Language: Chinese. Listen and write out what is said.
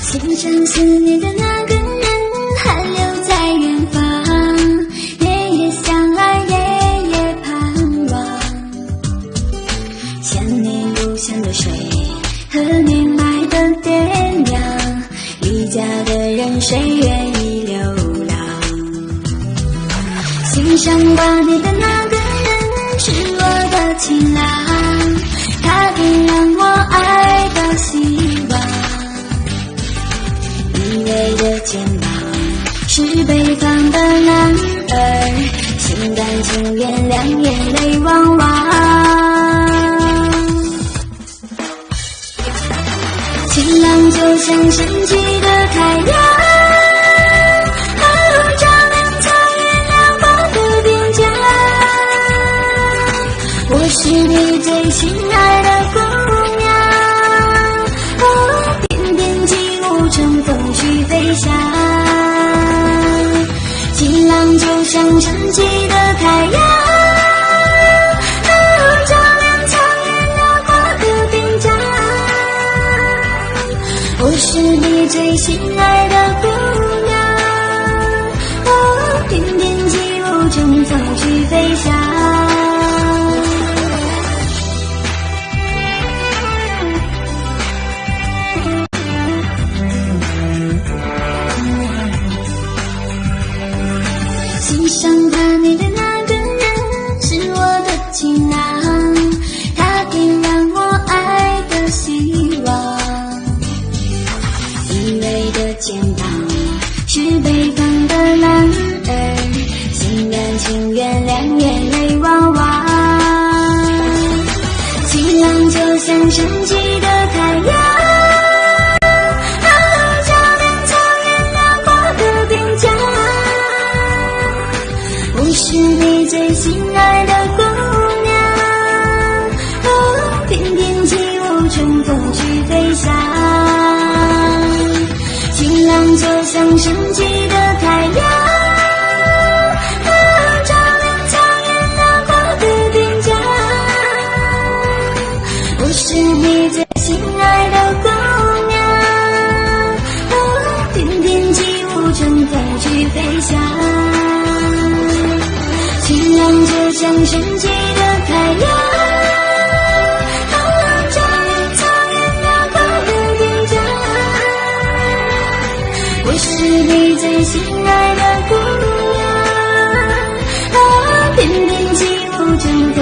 心上思念的那个人还留在远方，夜夜相爱，夜夜盼望。千年故乡的水和年迈的爹娘，离家的人谁愿意流浪？心上挂念的那个人是我的情郎，他点燃我爱的希望。依偎的肩膀是北方的男儿，心甘情愿，两眼泪汪汪。情郎就像升起的太阳，照亮草原辽阔的边疆。我是你最心爱的姑娘，翩翩起舞，乘风去飞翔。情郎就像升起的太阳，照亮草原辽阔的边疆。我是你最心爱的姑娘，翩翩起舞，乘风去飞翔。心上挂念的那个人是我的情郎，他点燃我爱的希望。依偎的肩膀是北方的男儿，心甘情愿，两眼泪汪汪。情郎就像升起的太阳，照亮草原辽阔的边疆。我是你最心爱的姑娘，翩翩起舞，乘风去飞翔。情郎就像升起的太阳，照亮草原辽阔的边疆。我是你最心爱的姑娘，翩翩起舞，乘风去飞翔。情郎就像升起的太阳，照亮草原辽阔的边疆。我是你最心爱的姑娘，翩翩起舞，乘风